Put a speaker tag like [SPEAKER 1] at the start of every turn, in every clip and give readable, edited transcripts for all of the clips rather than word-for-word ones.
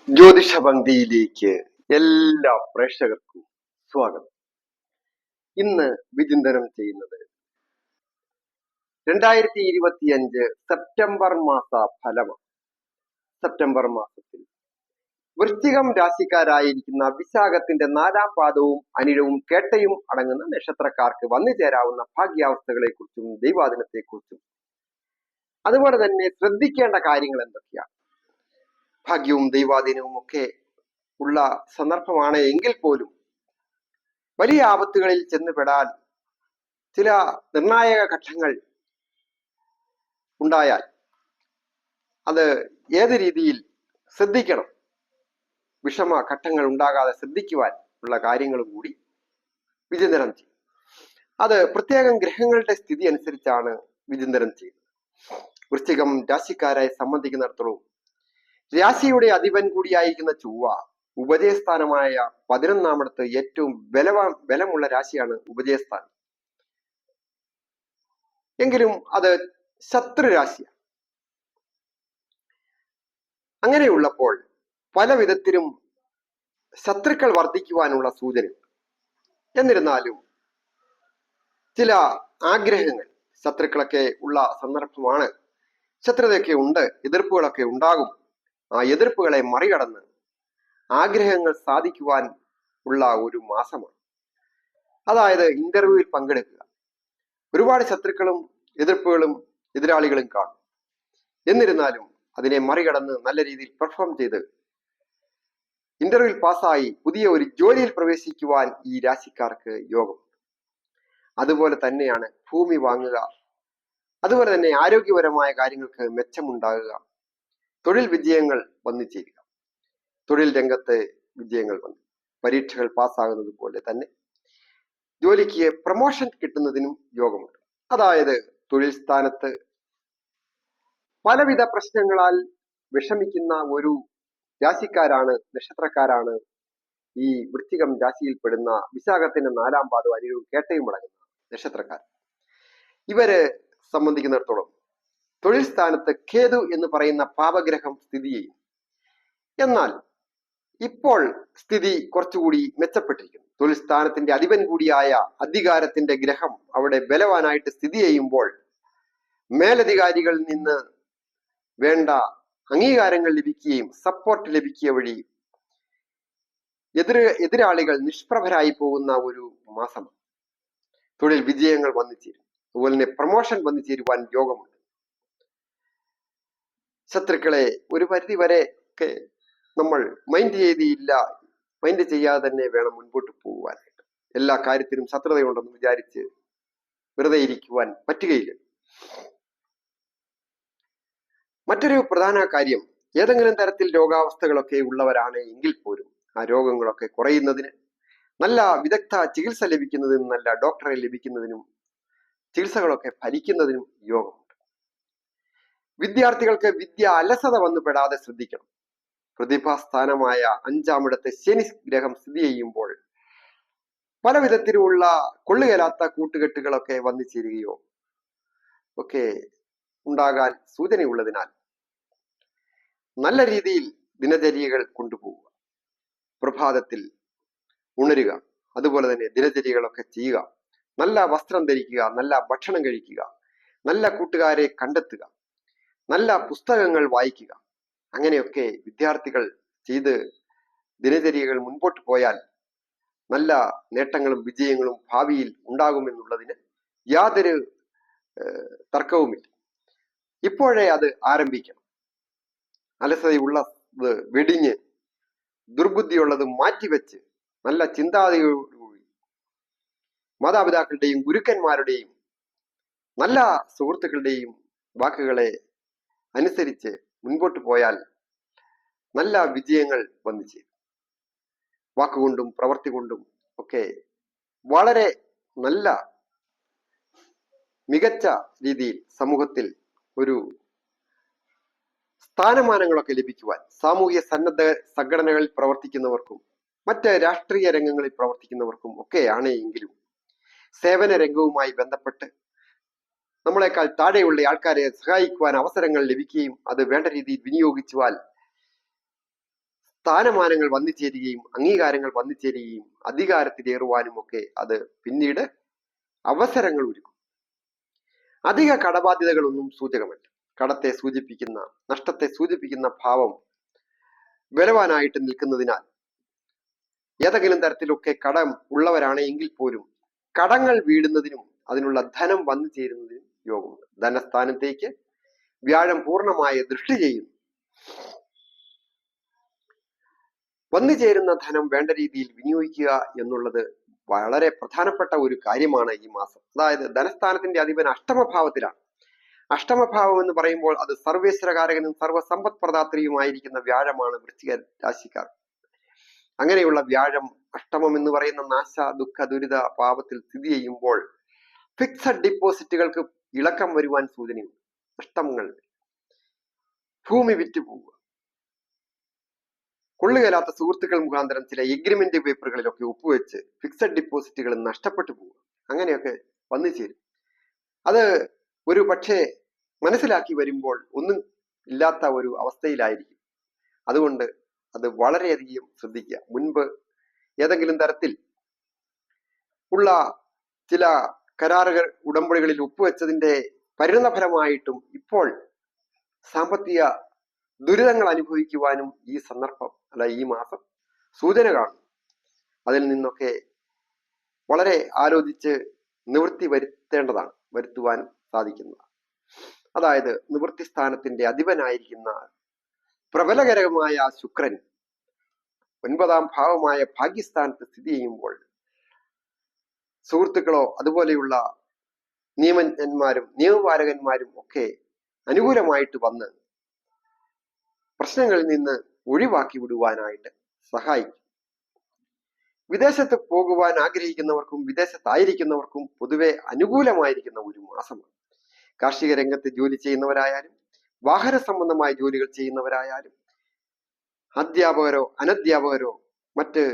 [SPEAKER 1] ജ്യോതിഷ പങ്ക്തിയിലേക്ക് എല്ലാ പ്രേക്ഷകർക്കും സ്വാഗതം. ഇന്ന് വിചിന്തനം ചെയ്യുന്നത് 2025 സെപ്റ്റംബർ മാസ ഫലമാണ്. സെപ്റ്റംബർ മാസത്തിൽ വൃശ്ചികം രാശിക്കാരായിരിക്കുന്ന വിശാഖത്തിന്റെ 4-ാം പാദവും അനിഴവും കേട്ടയും അടങ്ങുന്ന നക്ഷത്രക്കാർക്ക് വന്നു ചേരാവുന്ന ഭാഗ്യാവസ്ഥകളെ കുറിച്ചും ദൈവാധീനത്തെ കുറിച്ചും അതുപോലെ തന്നെ ശ്രദ്ധിക്കേണ്ട കാര്യങ്ങൾ എന്തൊക്കെയാണ്. ഭാഗ്യവും ദൈവാധീനവും ഒക്കെ ഉള്ള സന്ദർഭമാണ് എങ്കിൽ പോലും വലിയ ആപത്തുകളിൽ ചെന്നുപെടാൻ ചില നിർണായക ഘട്ടങ്ങൾ ഉണ്ടായാൽ അത് ഏത് രീതിയിൽ ശ്രദ്ധിക്കണം, വിഷമ ഘട്ടങ്ങൾ ഉണ്ടാകാതെ ശ്രദ്ധിക്കുവാൻ ഉള്ള കാര്യങ്ങളും കൂടി വിചിന്തനം ചെയ്യും. അത് പ്രത്യേകം ഗ്രഹങ്ങളുടെ സ്ഥിതി അനുസരിച്ചാണ് വിചിന്തനം ചെയ്യുന്നത്. വൃശ്ചികം രാശിക്കാരായി സംബന്ധിക്കുന്നിടത്തോളം രാശിയുടെ അധിപൻ കൂടിയായിരിക്കുന്ന ചൊവ്വ ഉപജയസ്ഥാനമായ 11-ാമിടത്ത് ഏറ്റവും ബലമുള്ള രാശിയാണ് ഉപജയസ്ഥാനം. എങ്കിലും അത് ശത്രു രാശിയാണ്. അങ്ങനെയുള്ളപ്പോൾ പല വിധത്തിലും ശത്രുക്കൾ വർദ്ധിക്കുവാനുള്ള സൂചന. എന്നിരുന്നാലും ചില ആഗ്രഹങ്ങൾ ശത്രുക്കളൊക്കെ ഉള്ള സന്ദർഭമാണ്. ശത്രുതയൊക്കെ ഉണ്ട്, എതിർപ്പുകളൊക്കെ ഉണ്ടാകും. ആ എതിർപ്പുകളെ മറികടന്ന് ആഗ്രഹങ്ങൾ സാധിക്കുവാൻ ഉള്ള ഒരു മാസമാണ്. അതായത് ഇന്റർവ്യൂവിൽ പങ്കെടുക്കുക. ഒരുപാട് ശത്രുക്കളും എതിർപ്പുകളും എതിരാളികളും കാണും. എന്നിരുന്നാലും അതിനെ മറികടന്ന് നല്ല രീതിയിൽ പെർഫോം ചെയ്ത് ഇന്റർവ്യൂവിൽ പാസ്സായി പുതിയ ഒരു ജോലിയിൽ പ്രവേശിക്കുവാൻ ഈ രാശിക്കാർക്ക് യോഗം. അതുപോലെ തന്നെയാണ് ഭൂമി വാങ്ങുക, അതുപോലെ തന്നെ ആരോഗ്യപരമായ കാര്യങ്ങൾക്ക് മെച്ചമുണ്ടാകുക, തൊഴിൽ വിജയങ്ങൾ വന്നു ചേരുക. തൊഴിൽ രംഗത്തെ വിജയങ്ങൾ വന്നു, പരീക്ഷകൾ പാസ്സാകുന്നത് പോലെ തന്നെ ജോലിക്ക് പ്രൊമോഷൻ കിട്ടുന്നതിനും യോഗമുണ്ട്. അതായത് തൊഴിൽ സ്ഥാനത്ത് പലവിധ പ്രശ്നങ്ങളാൽ വിഷമിക്കുന്ന ഒരു രാശിക്കാരാണ്, നക്ഷത്രക്കാരാണ് ഈ വൃശ്ചികം രാശിയിൽപ്പെടുന്ന വിശാഖത്തിന്റെ 4-ാം പാദം അനിഴവും കേട്ടയും അടങ്ങുന്ന നക്ഷത്രക്കാർ. ഇവരെ സംബന്ധിക്കുന്നിടത്തോളം തൊഴിൽ സ്ഥാനത്ത് കേതു എന്ന് പറയുന്ന പാപഗ്രഹം സ്ഥിതി ചെയ്യും. എന്നാൽ ഇപ്പോൾ സ്ഥിതി കുറച്ചുകൂടി മെച്ചപ്പെട്ടിരിക്കുന്നു. തൊഴിൽ സ്ഥാനത്തിന്റെ അധിപൻ കൂടിയായ അധികാരത്തിന്റെ ഗ്രഹം അവിടെ ബലവാനായിട്ട് സ്ഥിതി ചെയ്യുമ്പോൾ മേലധികാരികളിൽ നിന്ന് വേണ്ട അംഗീകാരങ്ങൾ ലഭിക്കുകയും സപ്പോർട്ട് ലഭിക്കുക വഴി എതിരാളികൾ നിഷ്പ്രഭരായി പോകുന്ന ഒരു മാസമാണ്. തൊഴിൽ വിജയങ്ങൾ വന്നു ചേരും, അതുപോലെ തന്നെ പ്രൊമോഷൻ വന്നു ചേരുവാൻ യോഗമുണ്ട്. ശത്രുക്കളെ ഒരു പരിധി വരെ ഒക്കെ നമ്മൾ മൈൻഡ് ചെയ്യാതെ തന്നെ വേണം മുൻപോട്ട് പോകുവാനായിട്ട്. എല്ലാ കാര്യത്തിലും ശത്രുതയുണ്ടെന്ന് വിചാരിച്ച് വെറുതെ ഇരിക്കുവാൻ പറ്റുകയില്ല. മറ്റൊരു പ്രധാന കാര്യം, ഏതെങ്കിലും തരത്തിൽ രോഗാവസ്ഥകളൊക്കെ ഉള്ളവരാണ് എങ്കിൽ പോലും ആ രോഗങ്ങളൊക്കെ കുറയുന്നതിന്, നല്ല വിദഗ്ധ ചികിത്സ ലഭിക്കുന്നതിനും, നല്ല ഡോക്ടറെ ലഭിക്കുന്നതിനും, ചികിത്സകളൊക്കെ ഫലിക്കുന്നതിനും യോഗമുണ്ട്. വിദ്യാർത്ഥികൾക്ക് വിദ്യ അലസത വന്നു പെടാതെ ശ്രദ്ധിക്കണം. പ്രതിഭാസ്ഥാനമായ 5-ാമിടത്തെ ശനി ഗ്രഹം സ്ഥിതി ചെയ്യുമ്പോൾ പല വിധത്തിലുള്ള കൊള്ളുകേലാത്ത കൂട്ടുകെട്ടുകളൊക്കെ വന്നു ചേരുകയോ ഒക്കെ ഉണ്ടാകാൻ സൂചനയുള്ളതിനാൽ നല്ല രീതിയിൽ ദിനചര്യകൾ കൊണ്ടുപോവുക. പ്രഭാതത്തിൽ ഉണരുക, അതുപോലെ തന്നെ ദിനചര്യകളൊക്കെ ചെയ്യുക, നല്ല വസ്ത്രം ധരിക്കുക, നല്ല ഭക്ഷണം കഴിക്കുക, നല്ല കൂട്ടുകാരെ കണ്ടെത്തുക, നല്ല പുസ്തകങ്ങൾ വായിക്കുക. അങ്ങനെയൊക്കെ വിദ്യാർത്ഥികൾ ചെയ്ത് ദിനചര്യകൾ മുൻപോട്ട് പോയാൽ നല്ല നേട്ടങ്ങളും വിജയങ്ങളും ഭാവിയിൽ ഉണ്ടാകുമെന്നുള്ളതിന് യാതൊരു തർക്കവുമില്ല. ഇപ്പോഴേ അത് ആരംഭിക്കണം. അലസതയുള്ളത് വെടിഞ്ഞ് ദുർബുദ്ധിയുള്ളത് മാറ്റിവെച്ച് നല്ല ചിന്താഗതിയോടുകൂടി മാതാപിതാക്കളുടെയും ഗുരുക്കന്മാരുടെയും നല്ല സുഹൃത്തുക്കളുടെയും വാക്കുകളെ അനുസരിച്ച് മുൻപോട്ട് പോയാൽ നല്ല വിജയങ്ങൾ വന്നു ചേരും. വാക്കുകൊണ്ടും പ്രവൃത്തി കൊണ്ടും ഒക്കെ വളരെ നല്ല മികച്ച രീതിയിൽ സമൂഹത്തിൽ ഒരു സ്ഥാനമാനങ്ങളൊക്കെ ലഭിക്കുവാൻ സാമൂഹ്യ സന്നദ്ധ സംഘടനകളിൽ പ്രവർത്തിക്കുന്നവർക്കും മറ്റ് രാഷ്ട്രീയ രംഗങ്ങളിൽ പ്രവർത്തിക്കുന്നവർക്കും ഒക്കെയാണ് എങ്കിലും സേവന രംഗവുമായി ബന്ധപ്പെട്ട് നമ്മളെക്കാൾ താഴെയുള്ള ആൾക്കാരെ സഹായിക്കുവാൻ അവസരങ്ങൾ ലഭിക്കുകയും അത് വേണ്ട രീതിയിൽ വിനിയോഗിച്ചുവാൻ സ്ഥാനമാനങ്ങൾ വന്നു ചേരുകയും അംഗീകാരങ്ങൾ വന്നു ചേരുകയും അധികാരത്തിലേറുവാനും ഒക്കെ അത് പിന്നീട് അവസരങ്ങൾ ഒരുക്കും. അധിക കടബാധ്യതകളൊന്നും സൂചകമല്ല. കടത്തെ സൂചിപ്പിക്കുന്ന, നഷ്ടത്തെ സൂചിപ്പിക്കുന്ന ഭാവം ബലവാനായിട്ട് നിൽക്കുന്നതിനാൽ ഏതെങ്കിലും തരത്തിലൊക്കെ കടം ഉള്ളവരാണ് എങ്കിൽ പോലും കടങ്ങൾ വീടുന്നതിനും അതിനുള്ള ധനം വന്നു ചേരുന്നതിനും യോഗമുണ്ട്. ധനസ്ഥാനത്തേക്ക് വ്യാഴം പൂർണ്ണമായ ദൃഷ്ടി ചെയ്യുന്നു. വന്നു ചേരുന്ന ധനം വേണ്ട രീതിയിൽ വിനിയോഗിക്കുക എന്നുള്ളത് വളരെ പ്രധാനപ്പെട്ട ഒരു കാര്യമാണ് ഈ മാസം. അതായത് ധനസ്ഥാനത്തിന്റെ അധിപൻ അഷ്ടമഭാവത്തിലാണ്. അഷ്ടമഭാവം എന്ന് പറയുമ്പോൾ അത് സർവേശ്വരകാരകനും സർവസമ്പദ് പ്രദാത്രിയുമായിരിക്കുന്ന വ്യാഴമാണ് വൃശ്ചിക രാശിക്കാർ. അങ്ങനെയുള്ള വ്യാഴം അഷ്ടമം എന്ന് പറയുന്ന നാശ ദുഃഖ ദുരിത ഭാവത്തിൽ സ്ഥിതി ചെയ്യുമ്പോൾ ഫിക്സഡ് ഡിപ്പോസിറ്റുകൾക്ക് ഇളക്കം വരുവാൻ സൂചനയുണ്ട്. നഷ്ടങ്ങൾ, ഭൂമി വിറ്റുപോവുക, കൊള്ളുകയില്ലാത്ത സുഹൃത്തുക്കൾ മുഖാന്തരം ചില എഗ്രിമെന്റ് പേപ്പറുകളിലൊക്കെ ഒപ്പുവെച്ച് ഫിക്സഡ് ഡിപ്പോസിറ്റുകൾ നഷ്ടപ്പെട്ടു പോവുക, അങ്ങനെയൊക്കെ വന്നു ചേരും. അത് ഒരു പക്ഷേ മനസ്സിലാക്കി വരുമ്പോൾ ഒന്നും ഇല്ലാത്ത ഒരു അവസ്ഥയിലായിരിക്കും. അതുകൊണ്ട് അത് വളരെയധികം ശ്രദ്ധിക്കുക. മുൻപ് ഏതെങ്കിലും തരത്തിൽ ഉള്ള ചില കരാറുകൾ ഉടമ്പടികളിൽ ഒപ്പുവെച്ചതിന്റെ പരിണതഫലമായിട്ടും ഇപ്പോൾ സാമ്പത്തിക ദുരിതങ്ങൾ അനുഭവിക്കുവാനും ഈ സന്ദർഭം ഈ മാസം സൂചന കാണും. അതിൽ നിന്നൊക്കെ വളരെ ആലോചിച്ച് നിവൃത്തി വരുത്തേണ്ടതാണ്, വരുത്തുവാനും സാധിക്കുന്നതാണ്. അതായത് നിവൃത്തി സ്ഥാനത്തിന്റെ അധിപനായിരിക്കുന്ന പ്രബലകരമായ ശുക്രൻ 9ാം ഭാവമായ ഭാഗ്യസ്ഥാനത്ത് സ്ഥിതി ചെയ്യുമ്പോൾ സുഹൃത്തുക്കളോ അതുപോലെയുള്ള നിയമജ്ഞന്മാരും നിയമപാലകന്മാരും ഒക്കെ അനുകൂലമായിട്ട് വന്ന് പ്രശ്നങ്ങളിൽ നിന്ന് ഒഴിവാക്കി വിടുവാനായിട്ട് സഹായിക്കും. വിദേശത്ത് പോകുവാൻ ആഗ്രഹിക്കുന്നവർക്കും വിദേശത്തായിരിക്കുന്നവർക്കും പൊതുവെ അനുകൂലമായിരിക്കുന്ന ഒരു മാസമാണ്. കാർഷിക രംഗത്ത് ജോലി ചെയ്യുന്നവരായാലും വാഹന സംബന്ധമായ ജോലികൾ ചെയ്യുന്നവരായാലും അധ്യാപകരോ അനധ്യാപകരോ മറ്റ്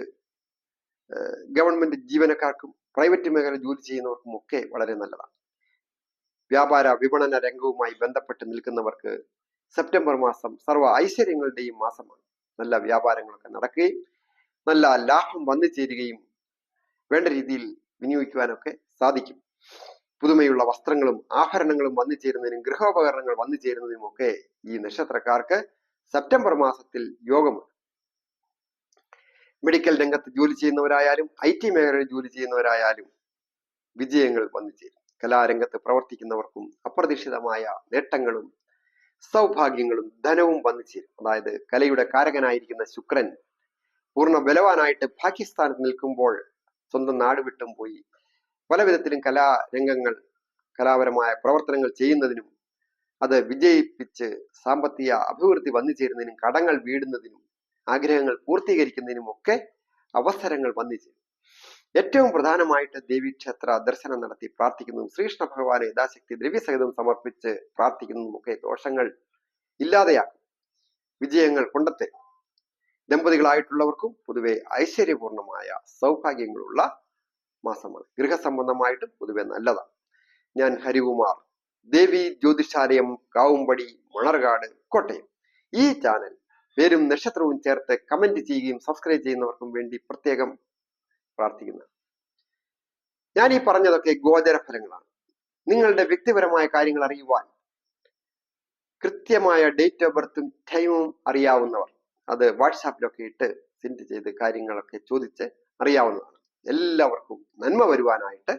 [SPEAKER 1] ഗവൺമെന്റ് ജീവനക്കാർക്കും പ്രൈവറ്റ് മേഖല ജോലി ചെയ്യുന്നവർക്കും ഒക്കെ വളരെ നല്ലതാണ്. വ്യാപാര വിപണന രംഗവുമായി ബന്ധപ്പെട്ട് നിൽക്കുന്നവർക്ക് സെപ്റ്റംബർ മാസം സർവ്വ ഐശ്വര്യങ്ങളുടെയും മാസമാണ്. നല്ല വ്യാപാരങ്ങളൊക്കെ നടക്കുകയും നല്ല ലാഭം വന്നു ചേരുകയും വേണ്ട രീതിയിൽ വിനിയോഗിക്കുവാനൊക്കെ സാധിക്കും. പുതുമയുള്ള വസ്ത്രങ്ങളും ആഭരണങ്ങളും വന്നു ചേരുന്നതിനും ഗൃഹോപകരണങ്ങൾ വന്നു ചേരുന്നതിനും ഒക്കെ ഈ നക്ഷത്രക്കാർക്ക് സെപ്റ്റംബർ മാസത്തിൽ യോഗമുണ്ട്. മെഡിക്കൽ രംഗത്ത് ജോലി ചെയ്യുന്നവരായാലും IT മേഖലയിൽ ജോലി ചെയ്യുന്നവരായാലും വിജയങ്ങൾ വന്നു ചേരും. കലാരംഗത്ത് പ്രവർത്തിക്കുന്നവർക്കും അപ്രതീക്ഷിതമായ നേട്ടങ്ങളും സൗഭാഗ്യങ്ങളും ധനവും വന്നു ചേരും. അതായത് കലയുടെ കാരകനായിരിക്കുന്ന ശുക്രൻ പൂർണ്ണ ബലവാനായിട്ട് ഭാഗ്യസ്ഥാനത്ത് നിൽക്കുമ്പോൾ സ്വന്തം നാട് വിട്ടും പോയി പല വിധത്തിലും കലാരംഗങ്ങൾ, കലാപരമായ പ്രവർത്തനങ്ങൾ ചെയ്യുന്നതിനും അത് വിജയിപ്പിച്ച് സാമ്പത്തിക അഭിവൃദ്ധി വന്നു ചേരുന്നതിനും കടങ്ങൾ വീടുന്നതിനും ആഗ്രഹങ്ങൾ പൂർത്തീകരിക്കുന്നതിനും ഒക്കെ അവസരങ്ങൾ വന്നു ചേരും. ഏറ്റവും പ്രധാനമായിട്ട് ദേവീക്ഷേത്ര ദർശനം നടത്തി പ്രാർത്ഥിക്കുന്നതും ശ്രീകൃഷ്ണ ഭഗവാനെ യഥാശക്തി ദ്രവ്യസഹിതം സമർപ്പിച്ച് പ്രാർത്ഥിക്കുന്നതും ഒക്കെ ദോഷങ്ങൾ ഇല്ലാതെയാക്കും, വിജയങ്ങൾ കൊണ്ടെത്തരും. ദമ്പതികളായിട്ടുള്ളവർക്കും പൊതുവെ ഐശ്വര്യപൂർണമായ സൗഭാഗ്യങ്ങളുള്ള മാസമാണ്. ഗൃഹസംബന്ധമായിട്ടും പൊതുവെ നല്ലതാണ്. ഞാൻ ഹരികുമാർ, ദേവി ജ്യോതിഷാലയം, കാവുംപടി, മണർകാട്, കോട്ടയം. ഈ ചാനൽ പേരും നക്ഷത്രവും ചേർത്ത് കമന്റ് ചെയ്യുകയും സബ്സ്ക്രൈബ് ചെയ്യുന്നവർക്കും വേണ്ടി പ്രത്യേകം പ്രാർത്ഥിക്കുന്നു. ഞാൻ ഈ പറഞ്ഞതൊക്കെ ഗോചര ഫലങ്ങളാണ്. നിങ്ങളുടെ വ്യക്തിപരമായ കാര്യങ്ങൾ അറിയുവാൻ കൃത്യമായ ഡേറ്റ് ഓഫ് ബർത്തും ടൈമും അറിയാവുന്നവർ അത് വാട്സാപ്പിലൊക്കെ ഇട്ട് സെൻഡ് ചെയ്ത് കാര്യങ്ങളൊക്കെ ചോദിച്ച് അറിയാവുന്നതാണ്. എല്ലാവർക്കും നന്മ വരുവാനായിട്ട്